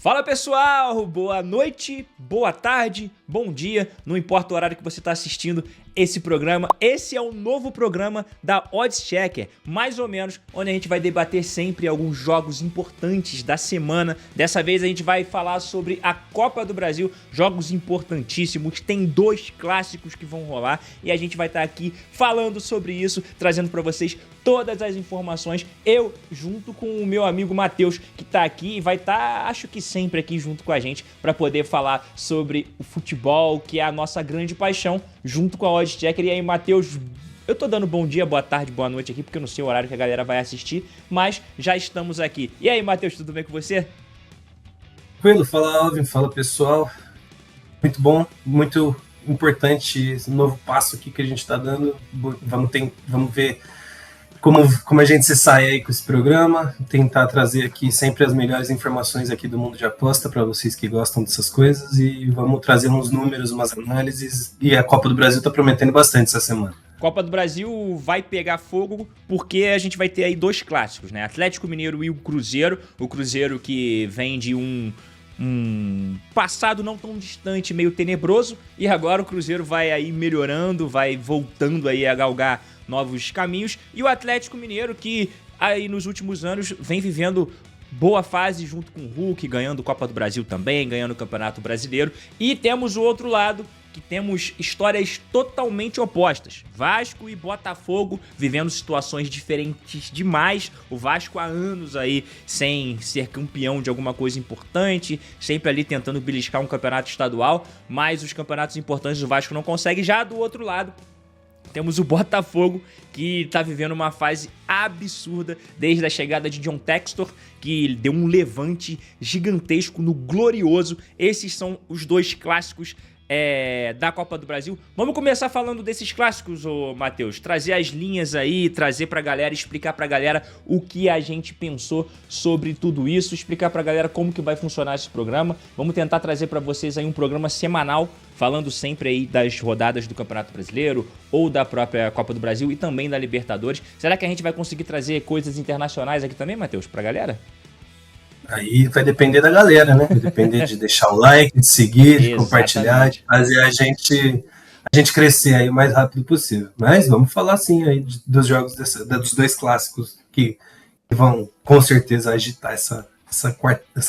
Fala pessoal, boa noite, boa tarde, bom dia, não importa o horário que você está assistindo esse programa. Esse é o novo programa da Odds Checker, mais ou menos, onde a gente vai debater sempre alguns jogos importantes da semana. Dessa vez a gente vai falar sobre a Copa do Brasil, jogos importantíssimos, tem 2 clássicos que vão rolar e a gente vai estar aqui falando sobre isso, trazendo para vocês todas as informações, eu junto com o meu amigo Matheus, que tá aqui e vai estar, acho que sempre aqui junto com a gente, para poder falar sobre o futebol, que é a nossa grande paixão, junto com a Odds Checker. E aí, Matheus, eu tô dando bom dia, boa tarde, boa noite aqui, porque eu não sei o horário que a galera vai assistir, mas já estamos aqui. E aí, Matheus, tudo bem com você? Tranquilo, fala Alvin, fala pessoal, muito bom, muito importante esse novo passo aqui que a gente tá dando. Vamos ver como a gente se sai aí com esse programa, tentar trazer aqui sempre as melhores informações aqui do mundo de aposta para vocês que gostam dessas coisas, e vamos trazer uns números, umas análises, e a Copa do Brasil tá prometendo bastante essa semana. Copa do Brasil vai pegar fogo porque a gente vai ter aí 2 clássicos, né? Atlético Mineiro e o Cruzeiro que vem de um passado não tão distante, meio tenebroso, e agora o Cruzeiro vai aí melhorando, vai voltando aí a galgar novos caminhos, e o Atlético Mineiro que aí nos últimos anos vem vivendo boa fase junto com o Hulk, ganhando Copa do Brasil também, ganhando o Campeonato Brasileiro. E temos o outro lado, que temos histórias totalmente opostas. Vasco e Botafogo vivendo situações diferentes demais. O Vasco há anos aí sem ser campeão de alguma coisa importante, sempre ali tentando beliscar um campeonato estadual, mas os campeonatos importantes o Vasco não consegue. Já do outro lado, temos o Botafogo, que tá vivendo uma fase absurda desde a chegada de John Textor, que deu um levante gigantesco no Glorioso. Esses são os 2 clássicos da Copa do Brasil. Vamos começar falando desses clássicos, ô Matheus. Trazer as linhas aí, trazer pra galera, explicar pra galera o que a gente pensou sobre tudo isso, explicar pra galera como que vai funcionar esse programa. Vamos tentar trazer pra vocês aí um programa semanal, falando sempre aí das rodadas do Campeonato Brasileiro ou da própria Copa do Brasil e também da Libertadores. Será que a gente vai conseguir trazer coisas internacionais aqui também, Matheus, pra galera? Aí vai depender da galera, né? Vai depender de deixar o like, de seguir, de compartilhar, de fazer a gente crescer aí o mais rápido possível. Mas vamos falar sim aí dos jogos dos 2 clássicos que vão com certeza agitar essa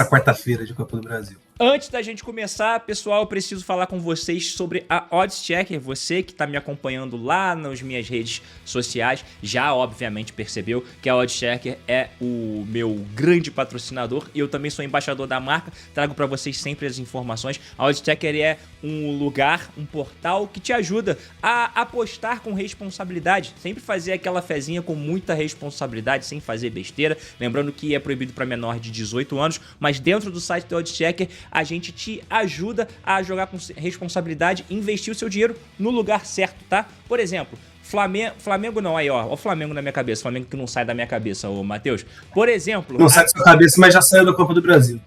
quarta-feira de Copa do Brasil. Antes da gente começar, pessoal, eu preciso falar com vocês sobre a Odds Checker. Você que está me acompanhando lá nas minhas redes sociais já obviamente percebeu que a Odds Checker é o meu grande patrocinador e eu também sou embaixador da marca, trago para vocês sempre as informações. A Odds Checker é um lugar, um portal que te ajuda a apostar com responsabilidade, sempre fazer aquela fezinha com muita responsabilidade, sem fazer besteira. Lembrando que é proibido para menor de 18 anos, mas dentro do site da Odds Checker a gente te ajuda a jogar com responsabilidade e investir o seu dinheiro no lugar certo, tá? Por exemplo, Flamengo não, aí ó, o Flamengo na minha cabeça, Flamengo que não sai da minha cabeça, ô Matheus. Por exemplo... Não sai da sua cabeça, mas já saiu da Copa do Brasil.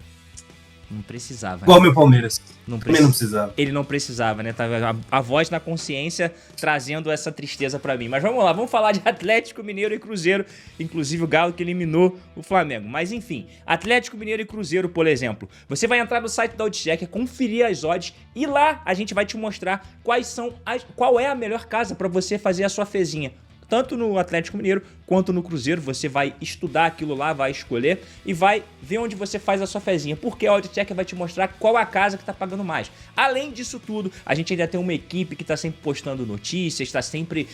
Não precisava. Igual o meu Palmeiras. Também não precisava. Ele não precisava, né? Tava a voz na consciência trazendo essa tristeza pra mim. Mas vamos lá, vamos falar de Atlético Mineiro e Cruzeiro. Inclusive o Galo que eliminou o Flamengo. Mas enfim, Atlético Mineiro e Cruzeiro, por exemplo. Você vai entrar no site da Odds Checker, conferir as odds e lá a gente vai te mostrar qual é a melhor casa pra você fazer a sua fezinha. Tanto no Atlético Mineiro quanto no Cruzeiro, você vai estudar aquilo lá, vai escolher e vai ver onde você faz a sua fezinha, porque a Odds Checker vai te mostrar qual a casa que tá pagando mais. Além disso tudo, a gente ainda tem uma equipe que tá sempre postando notícias, tá sempre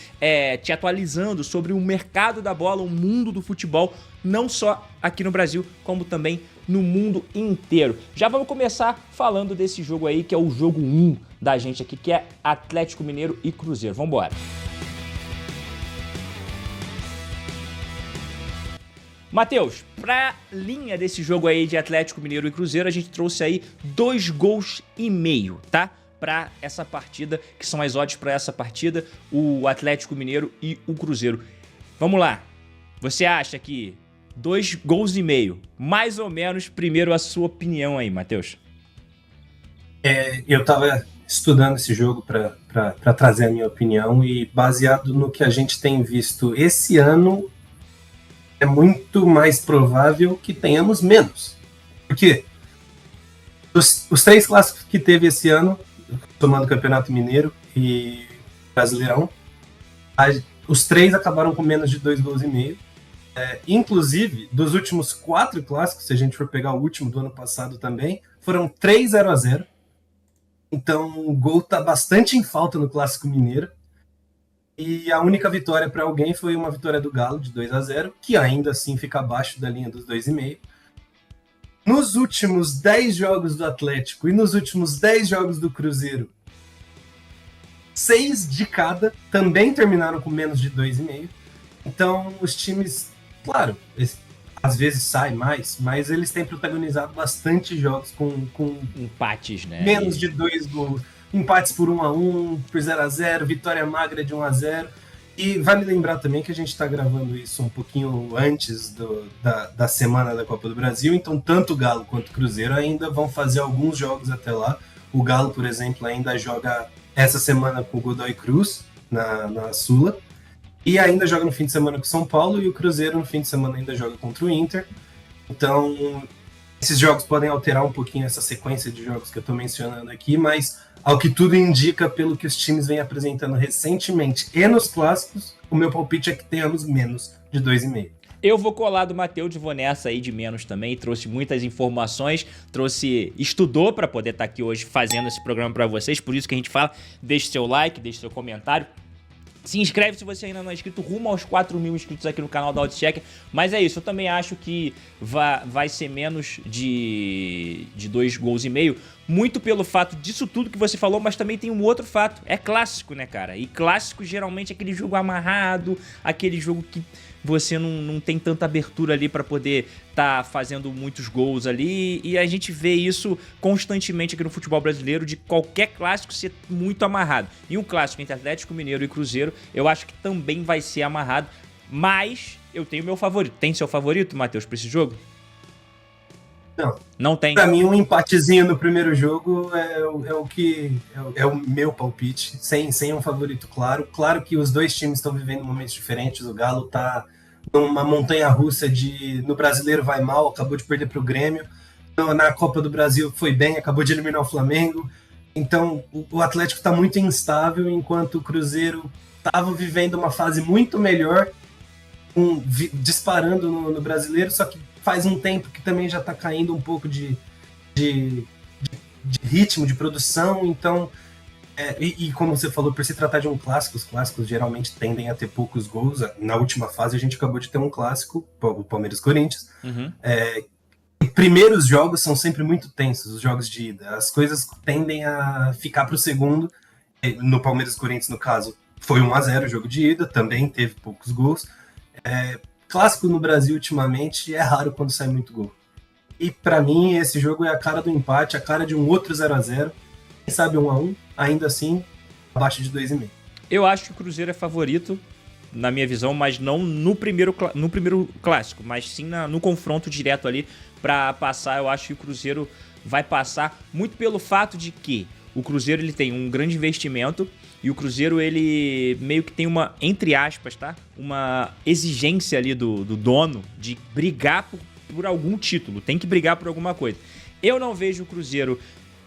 te atualizando sobre o mercado da bola, o mundo do futebol, não só aqui no Brasil, como também no mundo inteiro. Já vamos começar falando desse jogo aí, que é o jogo 1 da gente aqui, que é Atlético Mineiro e Cruzeiro. Vambora! Matheus, pra linha desse jogo aí de Atlético Mineiro e Cruzeiro, a gente trouxe aí 2,5 gols, tá? Pra essa partida, que são as odds pra essa partida, o Atlético Mineiro e o Cruzeiro. Vamos lá, você acha que 2,5 gols, mais ou menos, primeiro a sua opinião aí, Matheus? Eu tava estudando esse jogo para trazer a minha opinião e baseado no que a gente tem visto esse ano, é muito mais provável que tenhamos menos. Por quê? Os 3 clássicos que teve esse ano, tomando Campeonato Mineiro e Brasileirão, os 3 acabaram com menos de 2 gols e meio. Inclusive, dos últimos 4 clássicos, se a gente for pegar o último do ano passado também, foram 3 0-0. Então o gol tá bastante em falta no Clássico Mineiro. E a única vitória para alguém foi uma vitória do Galo de 2-0, que ainda assim fica abaixo da linha dos 2,5. Nos últimos 10 jogos do Atlético e nos últimos 10 jogos do Cruzeiro, 6 de cada também terminaram com menos de 2,5. Então os times, claro, às vezes sai mais, mas eles têm protagonizado bastante jogos com empates, né? Menos de 2 gols. Empates por 1-1, por 0-0, vitória magra de 1-0. E vale lembrar também que a gente está gravando isso um pouquinho antes da semana da Copa do Brasil, então tanto o Galo quanto o Cruzeiro ainda vão fazer alguns jogos até lá. O Galo, por exemplo, ainda joga essa semana com o Godoy Cruz, na Sula, e ainda joga no fim de semana com o São Paulo, e o Cruzeiro no fim de semana ainda joga contra o Inter. Então, esses jogos podem alterar um pouquinho essa sequência de jogos que eu estou mencionando aqui, mas ao que tudo indica, pelo que os times vêm apresentando recentemente e nos clássicos, o meu palpite é que tenhamos menos de 2,5. Eu vou colar do Matheus e vou nessa aí de menos também. Trouxe muitas informações, estudou para poder estar aqui hoje fazendo esse programa para vocês. Por isso que a gente fala, deixe seu like, deixe seu comentário. Se inscreve se você ainda não é inscrito, rumo aos 4.000 inscritos aqui no canal da AutoCheck. Mas é isso, eu também acho que vai ser menos de 2 gols e meio. Muito pelo fato disso tudo que você falou, mas também tem um outro fato. É clássico, né, cara? E clássico geralmente é aquele jogo amarrado, aquele jogo que você não tem tanta abertura ali para poder tá fazendo muitos gols ali, e a gente vê isso constantemente aqui no futebol brasileiro, de qualquer clássico ser muito amarrado. E um clássico entre Atlético Mineiro e Cruzeiro, eu acho que também vai ser amarrado, mas eu tenho meu favorito. Tem seu favorito, Matheus, pra esse jogo? Não tem. Pra mim, um empatezinho no primeiro jogo é o meu palpite, sem um favorito claro. Claro que os dois times estão vivendo momentos diferentes. O Galo tá numa montanha-russa no Brasileiro vai mal, acabou de perder pro Grêmio. Na Copa do Brasil foi bem, acabou de eliminar o Flamengo. Então, o Atlético tá muito instável, enquanto o Cruzeiro tava vivendo uma fase muito melhor, disparando no Brasileiro, só que faz um tempo que também já tá caindo um pouco de ritmo, de produção. Então, e como você falou, por se tratar de um clássico, os clássicos geralmente tendem a ter poucos gols. Na última fase a gente acabou de ter um clássico, o Palmeiras-Corinthians. Uhum. Primeiros jogos são sempre muito tensos, os jogos de ida. As coisas tendem a ficar pro segundo. No Palmeiras-Corinthians, no caso, foi 1-0 o jogo de ida, também teve poucos gols. Clássico no Brasil ultimamente é raro quando sai muito gol. E pra mim esse jogo é a cara do empate, a cara de um outro 0-0. Quem sabe 1-1, ainda assim, abaixo de 2,5. Eu acho que o Cruzeiro é favorito, na minha visão, mas não no primeiro clássico, mas sim no confronto direto ali pra passar. Eu acho que o Cruzeiro vai passar, muito pelo fato de que o Cruzeiro ele tem um grande investimento e o Cruzeiro ele meio que tem uma, entre aspas, tá? Uma exigência ali do dono de brigar por algum título, tem que brigar por alguma coisa. Eu não vejo o Cruzeiro,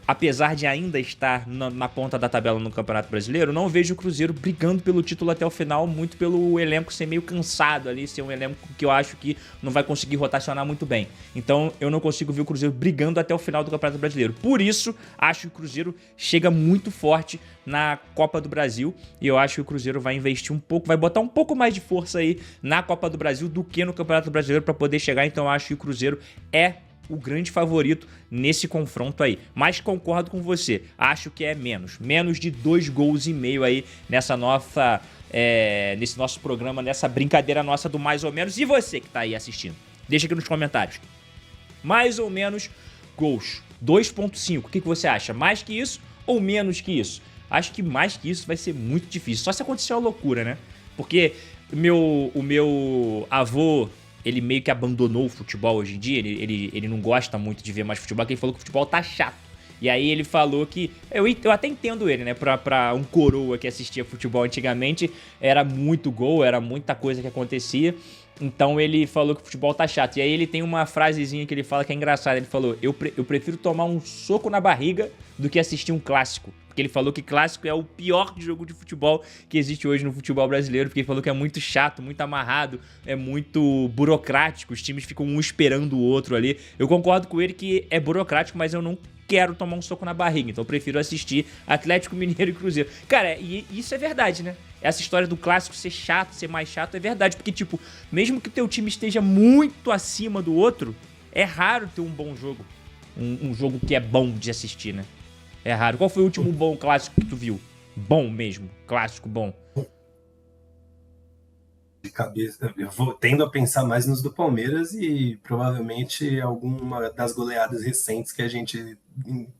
apesar de ainda estar na ponta da tabela no Campeonato Brasileiro, não vejo o Cruzeiro brigando pelo título até o final, muito pelo elenco ser meio cansado ali, ser um elenco que eu acho que não vai conseguir rotacionar muito bem. Então eu não consigo ver o Cruzeiro brigando até o final do Campeonato Brasileiro. Por isso, acho que o Cruzeiro chega muito forte na Copa do Brasil, e eu acho que o Cruzeiro vai investir um pouco, vai botar um pouco mais de força aí na Copa do Brasil do que no Campeonato Brasileiro para poder chegar. Então eu acho que o Cruzeiro é o grande favorito nesse confronto aí. Mas concordo com você, acho que é menos de 2 gols e meio aí nessa nossa, nesse nosso programa, nessa brincadeira nossa do mais ou menos. E você que tá aí assistindo, deixa aqui nos comentários. Mais ou menos gols, 2.5, o que você acha? Mais que isso ou menos que isso? Acho que mais que isso vai ser muito difícil, só se acontecer uma loucura, né? Porque o meu avô, ele meio que abandonou o futebol hoje em dia, ele não gosta muito de ver mais futebol, porque ele falou que o futebol tá chato. E aí ele falou que, eu até entendo ele, né, pra um coroa que assistia futebol antigamente, era muito gol, era muita coisa que acontecia, Então ele falou que o futebol tá chato. E aí ele tem uma frasezinha que ele fala que é engraçada. Ele falou, eu prefiro tomar um soco na barriga do que assistir um clássico. Porque ele falou que clássico é o pior jogo de futebol que existe hoje no futebol brasileiro. Porque ele falou que é muito chato, muito amarrado, é muito burocrático. Os times ficam um esperando o outro ali. Eu concordo com ele que é burocrático, mas eu não quero tomar um soco na barriga. Então eu prefiro assistir Atlético Mineiro e Cruzeiro. Cara, e isso é verdade, né? Essa história do clássico ser chato, ser mais chato, é verdade. Porque, tipo, mesmo que o teu time esteja muito acima do outro, é raro ter um bom jogo. Um jogo que é bom de assistir, né? É raro. Qual foi o último bom clássico que tu viu? Bom mesmo. Clássico bom. De cabeça, eu vou tendo a pensar mais nos do Palmeiras e provavelmente alguma das goleadas recentes que a gente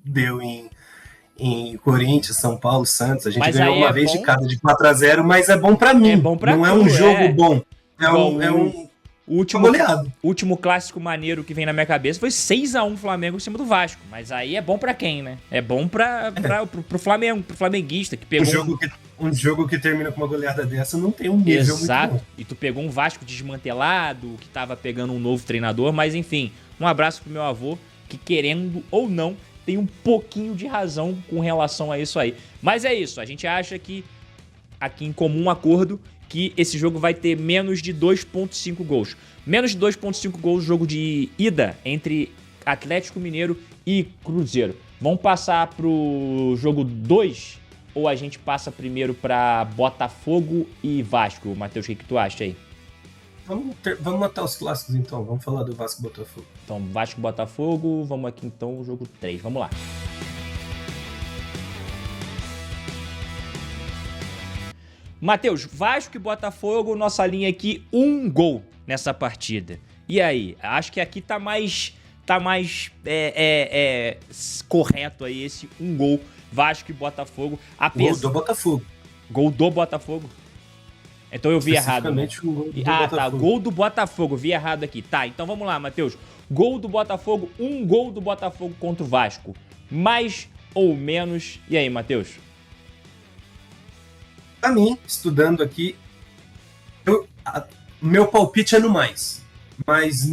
deu em Corinthians, São Paulo, Santos. A gente Mas ganhou aí uma é vez bom? de cada de 4-0, mas é bom pra mim. É bom pra não tu, é um jogo bom. Igual É o uma goleada. último clássico maneiro que vem na minha cabeça foi 6-1 Flamengo em cima do Vasco. Mas aí é bom pra quem, né? É bom pro Flamengo, pro flamenguista que pegou Um jogo que termina com uma goleada dessa não tem um nível Exato. muito bom. E tu pegou um Vasco desmantelado, que tava pegando um novo treinador, mas enfim, um abraço pro meu avô, que querendo ou não, tem um pouquinho de razão com relação a isso aí. Mas é isso, a gente acha que, aqui em comum acordo, que esse jogo vai ter menos de 2.5 gols. Menos de 2.5 gols, jogo de ida entre Atlético Mineiro e Cruzeiro. Vamos passar pro jogo 2 ou a gente passa primeiro pra Botafogo e Vasco? Matheus, o que tu acha aí? Vamos matar os clássicos então, vamos falar do Vasco e Botafogo. Então, Vasco e Botafogo, vamos aqui então, o jogo 3, vamos lá. Matheus, Vasco e Botafogo, nossa linha aqui, 1 gol nessa partida. E aí? Acho que aqui tá mais correto aí esse 1 gol, Vasco e Botafogo. Gol do Botafogo. Gol do Botafogo? Então eu vi errado. Né? Um gol do Botafogo. Botafogo. Tá, gol do Botafogo, vi errado aqui. Tá, então vamos lá, Matheus. Gol do Botafogo, 1 gol do Botafogo contra o Vasco. Mais ou menos? E aí, Matheus? Pra mim, estudando aqui, meu palpite é no mais. Mas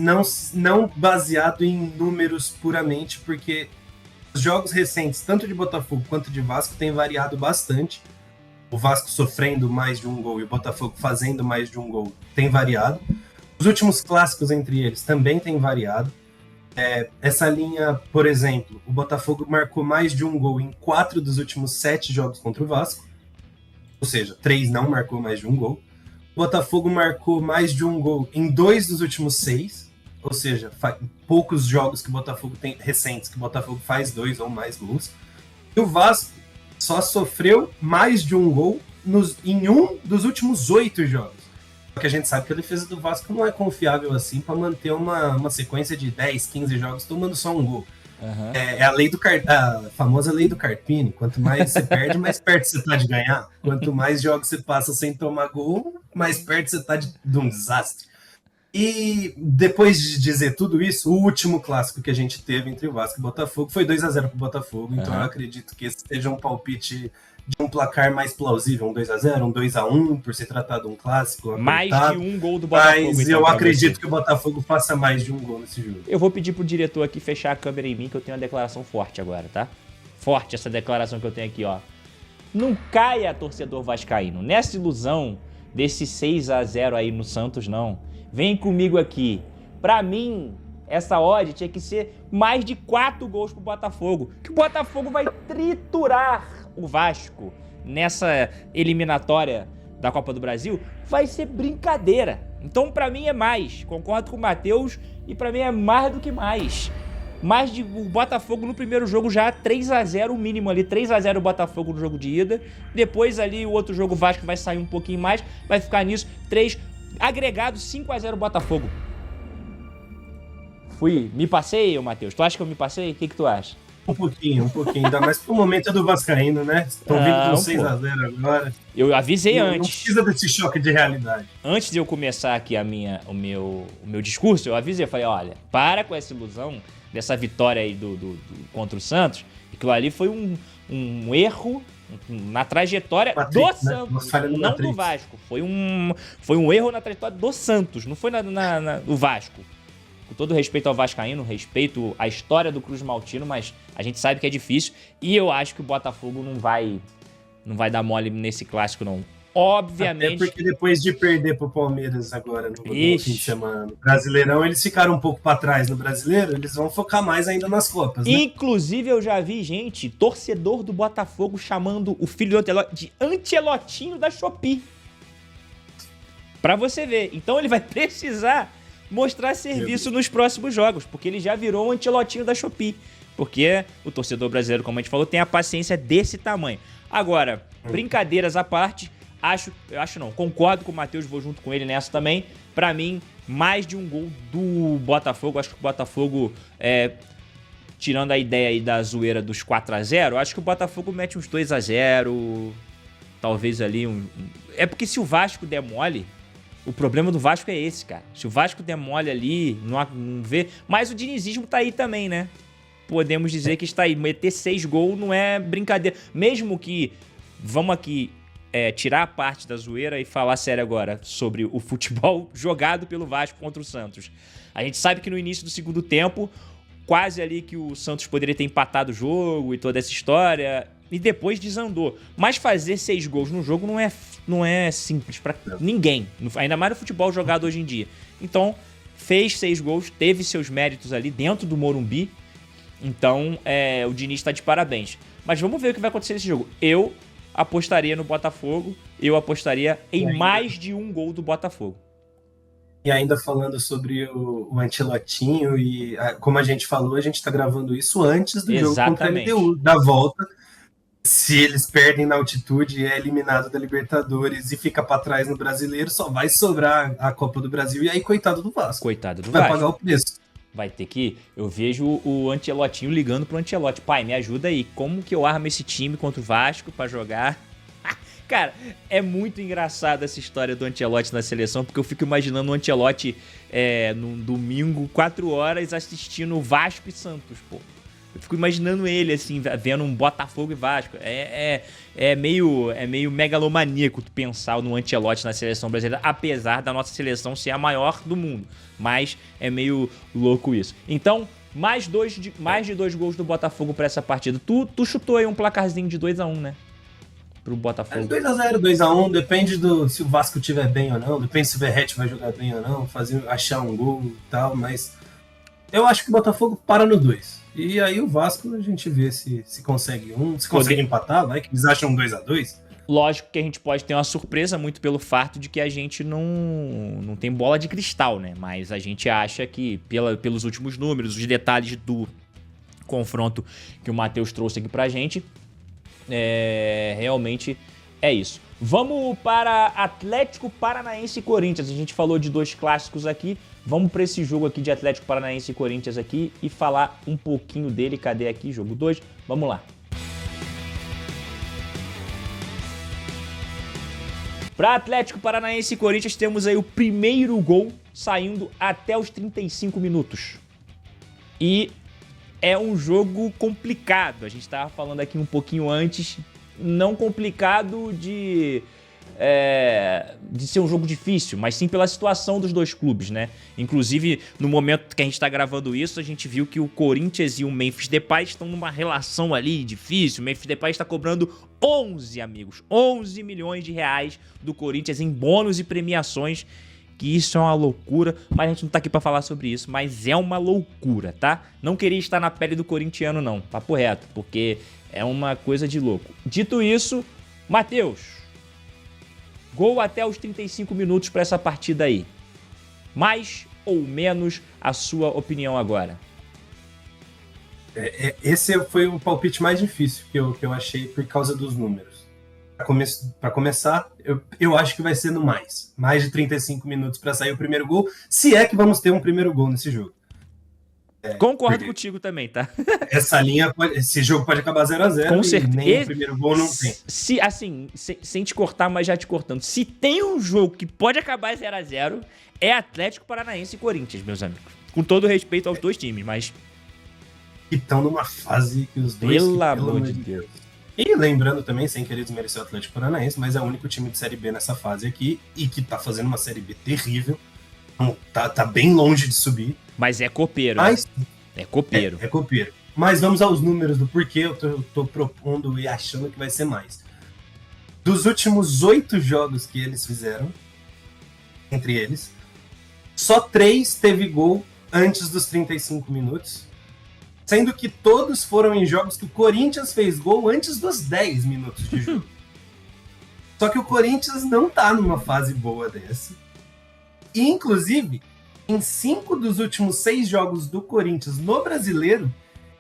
não baseado em números puramente, porque os jogos recentes, tanto de Botafogo quanto de Vasco, têm variado bastante. O Vasco sofrendo mais de 1 gol e o Botafogo fazendo mais de 1 gol tem variado. Os últimos clássicos entre eles também têm variado. Essa linha, por exemplo, o Botafogo marcou mais de 1 gol em 4 dos últimos 7 jogos contra o Vasco. Ou seja, 3 não marcou mais de 1 gol. O Botafogo marcou mais de 1 gol em 2 dos últimos 6. Ou seja, poucos jogos que o Botafogo tem recentes que o Botafogo faz 2 ou mais gols. E o Vasco só sofreu mais de 1 gol em 1 dos últimos 8 jogos. Porque a gente sabe que a defesa do Vasco não é confiável assim para manter uma sequência de 10, 15 jogos tomando só 1 gol. Uhum. É a famosa lei do Carpini. Quanto mais você perde, mais perto você tá de ganhar. Quanto mais jogos você passa sem tomar gol, mais perto você tá de um desastre. E depois de dizer tudo isso, o último clássico que a gente teve entre o Vasco e o Botafogo foi 2-0 pro Botafogo. Então eu acredito que esse seja um palpite de um placar mais plausível, um 2-0, um 2-1, por se tratar de um clássico. Mais de 1 gol do Botafogo. Mas então, eu acredito que o Botafogo faça mais de 1 gol nesse jogo. Eu vou pedir pro diretor aqui fechar a câmera em mim, que eu tenho uma declaração forte agora, tá? Forte essa declaração que eu tenho aqui, ó. Não caia, torcedor vascaíno, nessa ilusão desse 6-0 aí no Santos, não. Vem comigo aqui. Pra mim, essa odd tinha que ser mais de 4 gols pro Botafogo. Que o Botafogo vai triturar o Vasco nessa eliminatória da Copa do Brasil. Vai ser brincadeira. Então, pra mim, é mais. Concordo com o Matheus. E pra mim, é mais do que mais. Mais de o Botafogo no primeiro jogo já 3-0 o mínimo ali. 3-0 o Botafogo no jogo de ida. Depois ali o outro jogo o Vasco vai sair um pouquinho mais. Vai ficar nisso. 3 agregado 5-0 Botafogo. Me passei, Matheus? Tu acha que eu me passei? O que tu acha? Um pouquinho. Ainda mais pro momento do Vascaíno, né? Estão vindo com 6-0 agora. Eu avisei antes. Não precisa desse choque de realidade. Antes de eu começar aqui o meu discurso, eu avisei. Eu falei, olha, para com essa ilusão dessa vitória aí contra o Santos. Aquilo ali foi um erro Na trajetória Patrick, do né? Santos, Falha no não Patrick. do Vasco. Foi um erro na trajetória do Santos, não foi do Vasco. Com todo respeito ao vascaíno, respeito à história do Cruz Maltino, mas a gente sabe que é difícil. E eu acho que o Botafogo não vai dar mole nesse clássico, não. Obviamente. Até porque depois de perder pro Palmeiras agora no fim de Ixi. semana, no Brasileirão, eles ficaram um pouco para trás no Brasileiro, eles vão focar mais ainda nas Copas, né? Inclusive, eu já vi, gente, torcedor do Botafogo chamando o filho do Antelote de Antelotinho da Shopee. Pra você ver. Então ele vai precisar mostrar serviço nos próximos jogos, porque ele já virou um Antelotinho da Shopee. Porque o torcedor brasileiro, como a gente falou, tem a paciência desse tamanho. Agora, brincadeiras à parte, concordo com o Matheus, vou junto com ele nessa também. Pra mim, mais de um gol do Botafogo. Acho que o Botafogo, tirando a ideia aí da zoeira dos 4-0, acho que o Botafogo mete uns 2-0, talvez ali É porque se o Vasco der mole, o problema do Vasco é esse, cara. Se o Vasco der mole ali, não vê... Mas o dinizismo tá aí também, né? Podemos dizer que está aí. Meter 6 gols não é brincadeira. Mesmo que... Vamos aqui tirar a parte da zoeira e falar sério agora sobre o futebol jogado pelo Vasco contra o Santos. A gente sabe que no início do segundo tempo, quase ali que o Santos poderia ter empatado o jogo e toda essa história, e depois desandou. Mas fazer 6 gols no jogo não é simples pra ninguém, ainda mais no futebol jogado hoje em dia. Então, fez 6 gols, teve seus méritos ali dentro do Morumbi. Então, o Diniz tá de parabéns. Mas vamos ver o que vai acontecer nesse jogo. Eu apostaria no Botafogo, eu apostaria em mais de um gol do Botafogo. E ainda falando sobre o Ancelotinho, e como a gente falou, a gente tá gravando isso antes do jogo contra a LDU, da volta. Se eles perdem na altitude e é eliminado da Libertadores e fica para trás no Brasileiro, só vai sobrar a Copa do Brasil, e aí coitado do Vasco. Coitado do Vasco. Vai pagar o preço. Vai ter que... Eu vejo o Ancelotinho ligando pro Ancelotti. Pai, me ajuda aí. Como que eu armo esse time contra o Vasco pra jogar? Cara, é muito engraçado essa história do Ancelotti na seleção, porque eu fico imaginando o Ancelotti num domingo, 4 horas, assistindo Vasco e Santos, pô. Eu fico imaginando ele, assim, vendo um Botafogo e Vasco. É meio megalomaníaco tu pensar no Ancelotti na seleção brasileira, apesar da nossa seleção ser a maior do mundo. Mas é meio louco isso. Então, mais de 2 gols do Botafogo pra essa partida. Tu chutou aí um placarzinho de 2-1, né? Pro Botafogo. 2-0, 2-1, depende se o Vasco estiver bem ou não, depende se o Verratti vai jogar bem ou não, achar um gol e tal, mas eu acho que o Botafogo para no 2. E aí o Vasco a gente vê se consegue se consegue empatar, vai que eles acham 2-2. Lógico que a gente pode ter uma surpresa muito pelo fato de que a gente não tem bola de cristal, né? Mas a gente acha que, pelos últimos números, os detalhes do confronto que o Matheus trouxe aqui pra gente, realmente é isso. Vamos para Atlético Paranaense e Corinthians. A gente falou de 2 clássicos aqui. Vamos para esse jogo aqui de Atlético Paranaense e Corinthians aqui e falar um pouquinho dele. Cadê aqui? Jogo 2. Vamos lá. Para Atlético Paranaense e Corinthians temos aí o primeiro gol saindo até os 35 minutos. E é um jogo complicado. A gente estava falando aqui um pouquinho antes. Não complicado de ser um jogo difícil, mas sim pela situação dos 2 clubes, né? Inclusive, no momento que a gente tá gravando isso, a gente viu que o Corinthians e o Memphis Depay estão numa relação ali difícil. O Memphis Depay está cobrando 11 milhões de reais do Corinthians em bônus e premiações, que isso é uma loucura, mas a gente não tá aqui pra falar sobre isso, mas é uma loucura, tá? Não queria estar na pele do corintiano, não, papo reto, porque é uma coisa de louco. Dito isso, Matheus, gol até os 35 minutos pra essa partida aí. Mais ou menos a sua opinião agora? Esse foi o palpite mais difícil que eu achei por causa dos números. Para começar, eu acho que vai ser no mais de 35 minutos para sair o primeiro gol, se é que vamos ter um primeiro gol nesse jogo. Concordo contigo também, tá? Essa linha, esse jogo pode acabar 0-0. Com certeza. Nem o primeiro gol não tem. Sem te cortar, mas já te cortando. Se tem um jogo que pode acabar 0-0, é Atlético Paranaense e Corinthians, meus amigos. Com todo respeito aos 2 times, mas... Que estão numa fase que os dois... Pelo amor de Deus. E lembrando também, sem querer desmerecer o Atlético Paranaense, mas é o único time de Série B nessa fase aqui e que tá fazendo uma Série B terrível. Então, tá bem longe de subir. Mas é copeiro. Mas, é copeiro. É copeiro. Mas vamos aos números do porquê eu tô propondo e achando que vai ser mais. Dos últimos 8 jogos que eles fizeram, entre eles, só 3 teve gol antes dos 35 minutos, sendo que todos foram em jogos que o Corinthians fez gol antes dos 10 minutos de jogo. Só que o Corinthians não tá numa fase boa dessa. E, inclusive, em 5 dos últimos 6 jogos do Corinthians no Brasileiro,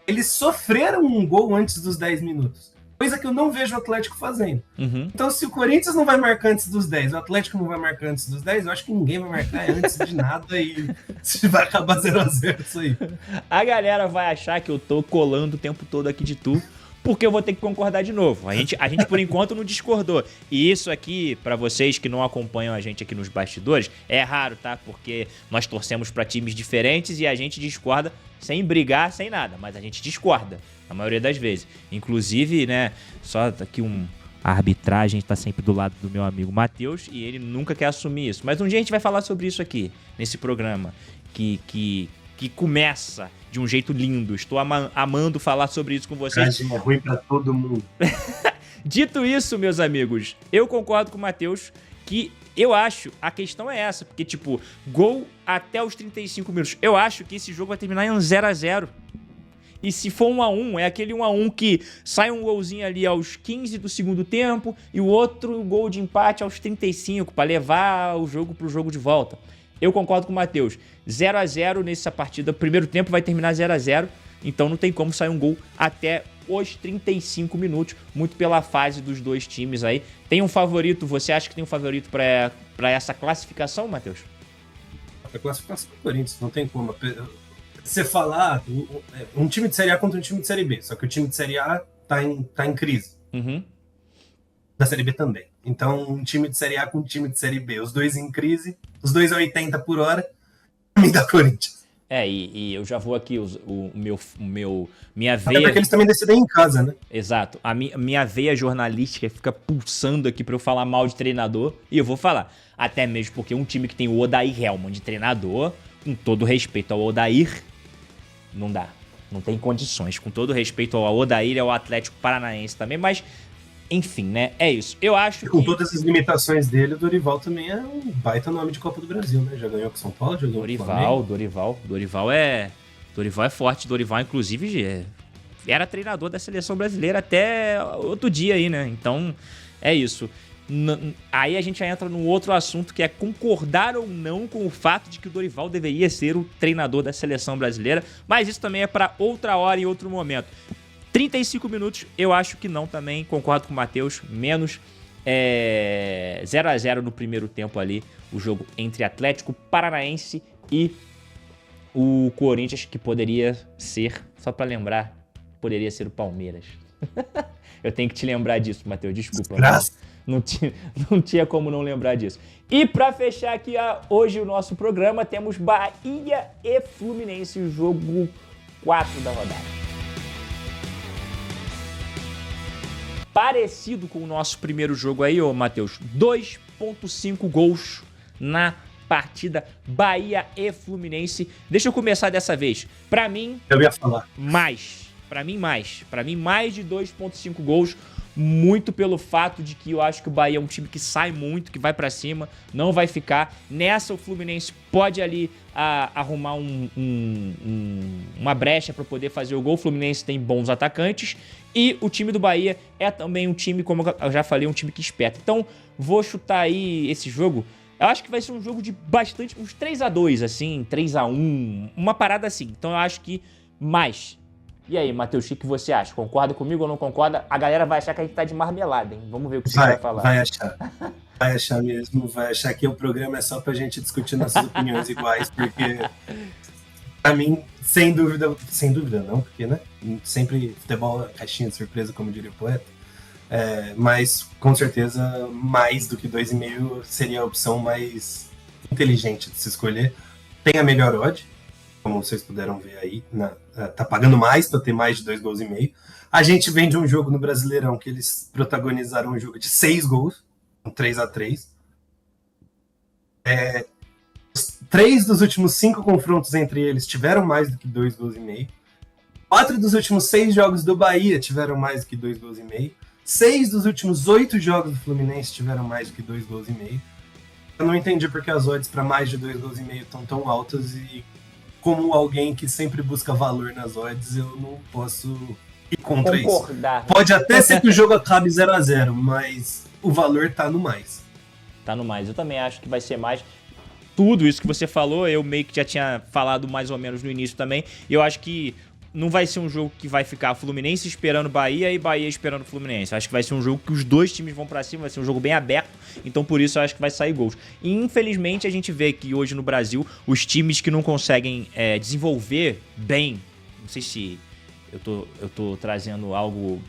eles sofreram um gol antes dos 10 minutos. Coisa que eu não vejo o Atlético fazendo. Uhum. Então, se o Corinthians não vai marcar antes dos 10, o Atlético não vai marcar antes dos 10, eu acho que ninguém vai marcar antes de nada e vai acabar 0x0 isso aí. A galera vai achar que eu tô colando o tempo todo aqui de tu, porque eu vou ter que concordar de novo. A gente por enquanto, não discordou. E isso aqui, pra vocês que não acompanham a gente aqui nos bastidores, é raro, tá? Porque nós torcemos pra times diferentes e a gente discorda sem brigar, sem nada. Mas a gente discorda, a maioria das vezes. Inclusive, né, só aqui a arbitragem tá sempre do lado do meu amigo Matheus e ele nunca quer assumir isso. Mas um dia a gente vai falar sobre isso aqui, nesse programa, que começa de um jeito lindo. Estou amando falar sobre isso com vocês. É ruim pra todo mundo. Dito isso, meus amigos, eu concordo com o Matheus que eu acho, a questão é essa, porque, tipo, gol até os 35 minutos. Eu acho que esse jogo vai terminar em um 0x0. E se for 1x1, é aquele 1x1 que sai um golzinho ali aos 15 do segundo tempo e o outro gol de empate aos 35 para levar o jogo pro jogo de volta. Eu concordo com o Matheus. 0x0 nessa partida. Primeiro tempo vai terminar 0x0. Então não tem como sair um gol até os 35 minutos. Muito pela fase dos dois times aí. Tem um favorito? Você acha que tem um favorito para essa classificação, Matheus? A classificação do Corinthians, não tem como. Você falar um time de Série A contra um time de Série B. Só que o time de Série A tá em crise. Uhum. Da Série B também. Então, um time de Série A com um time de Série B, os dois em crise, os dois a 80 por hora, me dá Corinthians. E eu já vou aqui, minha veia... Até porque eles também decidem em casa, né? Exato. A minha veia jornalística fica pulsando aqui pra eu falar mal de treinador, e eu vou falar. Até mesmo porque um time que tem o Odair Hellmann de treinador, com todo respeito ao Odair, não dá. Não tem condições. Com todo respeito ao Odair e ao Atlético Paranaense também, mas... Enfim, né? É isso. Eu acho que... Com todas as limitações dele, o Dorival também é um baita nome de Copa do Brasil, né? Já ganhou com São Paulo, já ganhou com o Flamengo. Dorival é forte. Dorival, inclusive, era treinador da seleção brasileira até outro dia aí, né? Então, é isso. Aí a gente já entra num outro assunto que é concordar ou não com o fato de que o Dorival deveria ser o treinador da seleção brasileira, mas isso também é para outra hora e outro momento. 35 minutos, eu acho que não também, concordo com o Matheus, menos 0x0 no primeiro tempo ali, o jogo entre Atlético Paranaense e o Corinthians, que poderia ser, só pra lembrar, poderia ser o Palmeiras. Eu tenho que te lembrar disso, Matheus, desculpa. Não tinha como não lembrar disso. E pra fechar aqui hoje o nosso programa, temos Bahia e Fluminense, o jogo 4 da rodada. Parecido com o nosso primeiro jogo aí, ô Matheus. 2.5 gols na partida Bahia e Fluminense. Deixa eu começar dessa vez. Pra mim, eu ia falar. mais. Pra mim, mais de 2.5 gols. Muito pelo fato de que eu acho que o Bahia é um time que sai muito, que vai pra cima, não vai ficar. Nessa, o Fluminense pode ali arrumar uma brecha pra poder fazer o gol. O Fluminense tem bons atacantes. E o time do Bahia é também um time, como eu já falei, um time que espeta. Então, vou chutar aí esse jogo. Eu acho que vai ser um jogo de bastante... uns 3x2, assim, 3x1, uma parada assim. Então, eu acho que mais... E aí, Matheus, o que você acha? Concorda comigo ou não concorda? A galera vai achar que a gente tá de marmelada, hein? Vamos ver o que você vai falar. Vai achar. Vai achar mesmo. Vai achar que o programa é só pra gente discutir nossas opiniões iguais, porque pra mim, sem dúvida não, porque, né? Sempre futebol é caixinha de surpresa, como diria o poeta. Mas, com certeza, mais do que 2,5 seria a opção mais inteligente de se escolher. Tem a melhor odd. como vocês puderam ver aí, tá pagando mais para ter mais de 2 gols e meio. A gente vem de um jogo no Brasileirão que eles protagonizaram um jogo de 6 gols, um 3-3. 3 dos últimos 5 confrontos entre eles tiveram mais do que 2 gols e meio. 4 dos últimos 6 jogos do Bahia tiveram mais do que 2 gols e meio. 6 dos últimos 8 jogos do Fluminense tiveram mais do que 2 gols e meio. Eu não entendi porque as odds para mais de 2 gols e meio estão tão altas, e como alguém que sempre busca valor nas odds, eu não posso ir contra concordar. Isso. Pode até ser que o jogo acabe 0-0, mas o valor tá no mais. Tá no mais. Eu também acho que vai ser mais. Tudo isso que você falou, eu meio que já tinha falado mais ou menos no início também. E eu acho que não vai ser um jogo que vai ficar Fluminense esperando Bahia e Bahia esperando Fluminense. Eu acho que vai ser um jogo que os dois times vão pra cima, vai ser um jogo bem aberto. Então por isso eu acho que vai sair gols. E infelizmente a gente vê que hoje no Brasil os times que não conseguem desenvolver bem, não sei se eu tô trazendo algo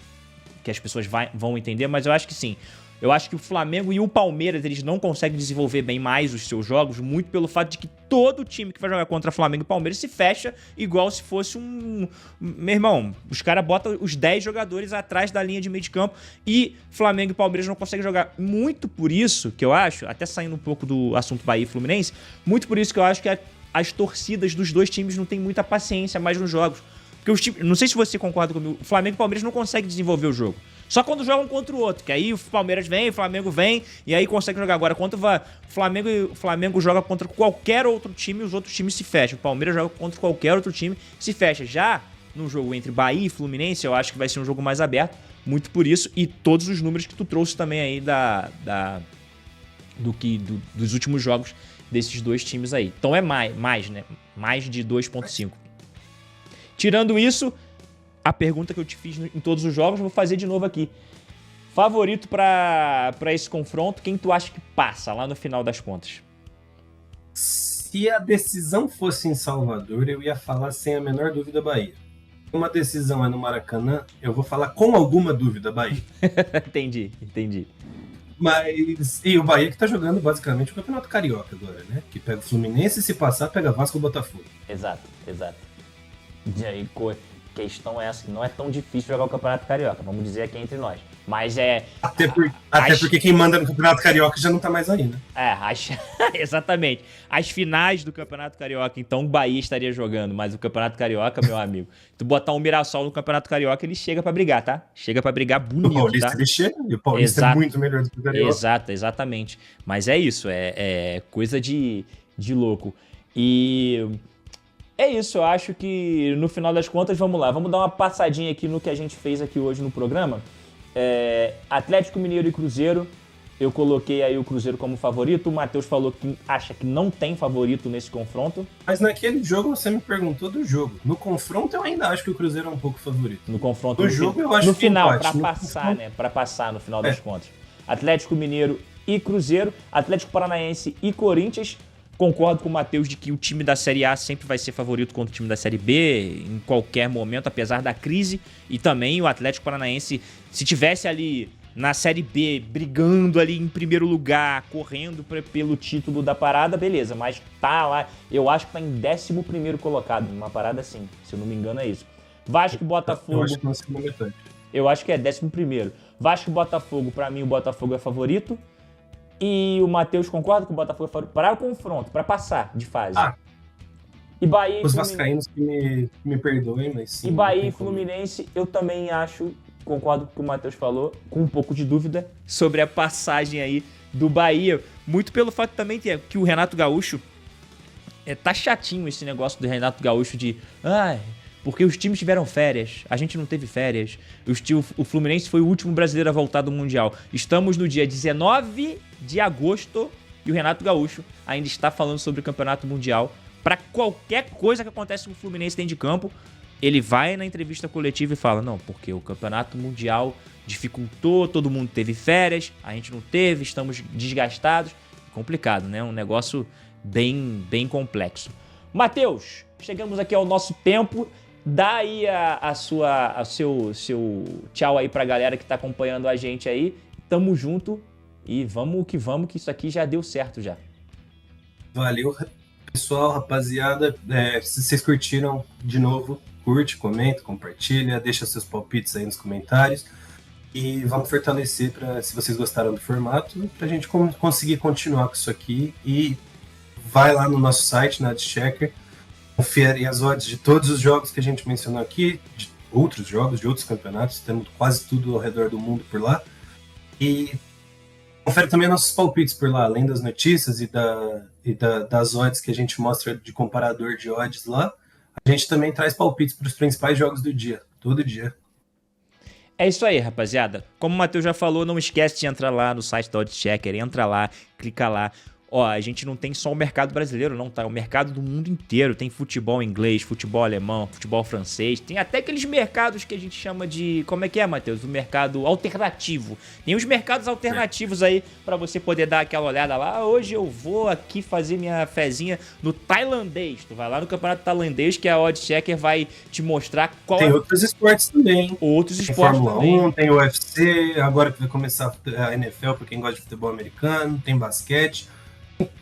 que as pessoas vão entender, mas eu acho que sim. Eu acho que o Flamengo e o Palmeiras, eles não conseguem desenvolver bem mais os seus jogos, muito pelo fato de que todo time que vai jogar contra Flamengo e Palmeiras se fecha igual se fosse um... Meu irmão, os caras botam os 10 jogadores atrás da linha de meio de campo e Flamengo e Palmeiras não conseguem jogar. Muito por isso que eu acho, até saindo um pouco do assunto Bahia e Fluminense, muito por isso que eu acho que as torcidas dos dois times não têm muita paciência mais nos jogos. Porque os times, não sei se você concorda comigo, o Flamengo e o Palmeiras não conseguem desenvolver o jogo. Só quando jogam contra o outro, que aí o Palmeiras vem, o Flamengo vem, e aí consegue jogar. Agora, quando o Flamengo joga contra qualquer outro time, os outros times se fecham. O Palmeiras joga contra qualquer outro time, se fecha. Já no jogo entre Bahia e Fluminense, eu acho que vai ser um jogo mais aberto, muito por isso, e todos os números que tu trouxe também aí dos últimos jogos desses dois times aí. Então é mais, né? Mais de 2.5. Tirando isso, a pergunta que eu te fiz em todos os jogos, vou fazer de novo aqui. Favorito pra esse confronto, quem tu acha que passa lá no final das contas? Se a decisão fosse em Salvador, eu ia falar sem a menor dúvida Bahia. Uma decisão é no Maracanã, eu vou falar com alguma dúvida Bahia. Entendi. Mas, e o Bahia que tá jogando basicamente o Campeonato Carioca agora, né? Que pega o Fluminense e se passar, pega Vasco ou Botafogo. Exato. E aí, a questão é essa, que não é tão difícil jogar o Campeonato Carioca, vamos dizer aqui entre nós. Mas Até porque quem manda no Campeonato Carioca já não tá mais aí, né? Exatamente. As finais do Campeonato Carioca, então o Bahia estaria jogando, mas o Campeonato Carioca, meu amigo, tu botar um Mirassol no Campeonato Carioca, ele chega pra brigar, tá? Chega pra brigar bonito, o Paulista, tá? Ele chega, e o Paulista é muito melhor do que o Carioca. Exatamente. Mas é isso, é coisa de louco. E... é isso, eu acho que no final das contas, vamos lá, vamos dar uma passadinha aqui no que a gente fez aqui hoje no programa. Atlético Mineiro e Cruzeiro, eu coloquei aí o Cruzeiro como favorito, o Matheus falou que acha que não tem favorito nesse confronto. Mas naquele jogo você me perguntou do jogo. No confronto eu ainda acho que o Cruzeiro é um pouco favorito. No confronto, no jogo eu acho no que final, empate. pra passar, né? Pra passar no final das contas. Atlético Mineiro e Cruzeiro, Atlético Paranaense e Corinthians. Concordo com o Matheus de que o time da Série A sempre vai ser favorito contra o time da Série B, em qualquer momento, apesar da crise. E também o Atlético Paranaense, se tivesse ali na Série B, brigando ali em primeiro lugar, correndo pelo título da parada, beleza. Mas tá lá, eu acho que tá em 11º colocado, uma parada assim, se eu não me engano é isso. Vasco e Botafogo... Eu acho que não é segunda metade. Eu acho que é 11º. Vasco e Botafogo, pra mim o Botafogo é favorito. E o Matheus concorda que o Botafogo é favorito para o confronto, para passar de fase. E Bahia os vascaínos que me perdoem, mas sim. E Bahia e Fluminense, eu também acho, concordo com o que o Matheus falou, com um pouco de dúvida sobre a passagem aí do Bahia. Muito pelo fato também que o Renato Gaúcho... tá chatinho esse negócio do Renato Gaúcho de... porque os times tiveram férias, a gente não teve férias. O Fluminense foi o último brasileiro a voltar do Mundial. Estamos no dia 19 de agosto e o Renato Gaúcho ainda está falando sobre o Campeonato Mundial. Para qualquer coisa que acontece com o Fluminense dentro de campo, ele vai na entrevista coletiva e fala, não, porque o Campeonato Mundial dificultou, todo mundo teve férias, a gente não teve, estamos desgastados. Complicado, né? Um negócio bem complexo. Matheus, chegamos aqui ao nosso tempo. Dá aí seu tchau aí pra galera que tá acompanhando a gente aí. Tamo junto e vamos que isso aqui já deu certo já. Valeu, Pessoal, rapaziada, se vocês curtiram, de novo, curte, comenta, compartilha, deixa seus palpites aí nos comentários. E vamos fortalecer, se vocês gostaram do formato, para a gente conseguir continuar com isso aqui. E vai lá no nosso site, na Oddschecker, confere as odds de todos os jogos que a gente mencionou aqui, de outros jogos, de outros campeonatos, temos quase tudo ao redor do mundo por lá. E confere também nossos palpites por lá, além das notícias das odds que a gente mostra de comparador de odds lá, a gente também traz palpites para os principais jogos do dia, todo dia. É isso aí, rapaziada. Como o Matheus já falou, não esquece de entrar lá no site da Oddschecker, entra lá, clica lá. Ó, a gente não tem só o mercado brasileiro, não, tá? É o mercado do mundo inteiro. Tem futebol inglês, futebol alemão, futebol francês. Tem até aqueles mercados que a gente chama de... Como é que é, Matheus? O mercado alternativo. Tem os mercados alternativos aí pra você poder dar aquela olhada lá. Hoje eu vou aqui fazer minha fezinha no tailandês. Tu vai lá no campeonato tailandês que a Oddschecker vai te mostrar qual... Tem outros esportes também. Outros tem esportes Fórmula também. 1, tem UFC, agora que vai começar a NFL pra quem gosta de futebol americano, tem basquete.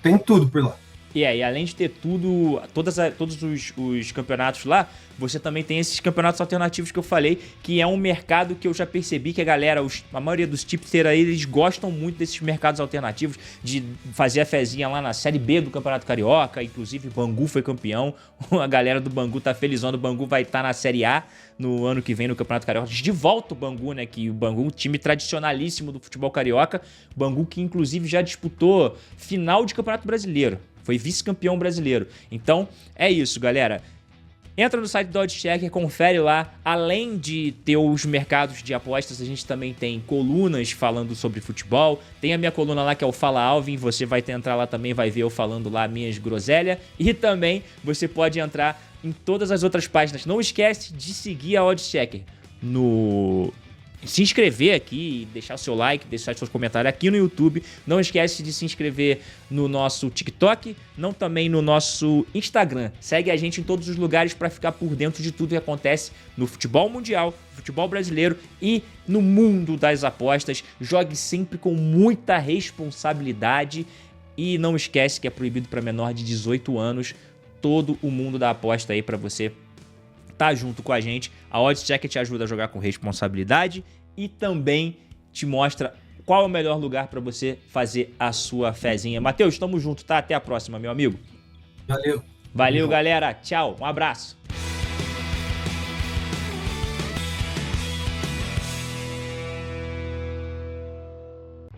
Tem tudo por lá. E além de ter tudo, todos os campeonatos lá, você também tem esses campeonatos alternativos que eu falei, que é um mercado que eu já percebi que a galera, a maioria dos tipsters aí, eles gostam muito desses mercados alternativos, de fazer a fezinha lá na Série B do Campeonato Carioca, inclusive Bangu foi campeão, a galera do Bangu tá felizona, o Bangu vai estar na Série A no ano que vem no Campeonato Carioca, de volta o Bangu, né, que o Bangu, um time tradicionalíssimo do futebol carioca, Bangu que inclusive já disputou final de Campeonato Brasileiro. Foi vice-campeão brasileiro. Então, é isso, galera. Entra no site do Oddschecker, confere lá. Além de ter os mercados de apostas, a gente também tem colunas falando sobre futebol. Tem a minha coluna lá que é o Fala Alvin. Você vai entrar lá também, vai ver eu falando lá minhas groselhas. E também você pode entrar em todas as outras páginas. Não esquece de seguir a Oddschecker se inscrever aqui, deixar o seu like, deixar seus comentários aqui no YouTube. Não esquece de se inscrever no nosso TikTok, não também no nosso Instagram. Segue a gente em todos os lugares para ficar por dentro de tudo que acontece no futebol mundial, futebol brasileiro e no mundo das apostas. Jogue sempre com muita responsabilidade e não esquece que é proibido para menor de 18 anos. Todo o mundo da aposta aí para você tá junto com a gente. A Oddschecker te ajuda a jogar com responsabilidade e também te mostra qual é o melhor lugar para você fazer a sua fezinha. Matheus, tamo junto, tá? Até a próxima, meu amigo. Valeu. Valeu, galera. Tchau. Um abraço.